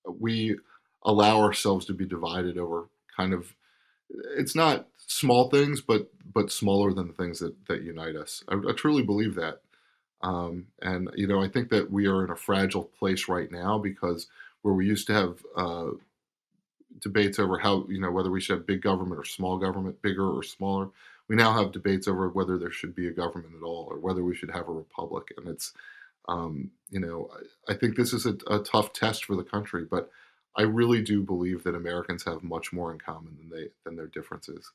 we allow ourselves to be divided over kind of, it's not small things, but smaller than the things that unite us. I truly believe that. And, you know, I think that we are in a fragile place right now, because where we used to have debates over how, you know, whether we should have big government or small government, bigger or smaller, we now have debates over whether there should be a government at all, or whether we should have a republic. And it's, you know, I think this is a tough test for the country, but I really do believe that Americans have much more in common than their differences.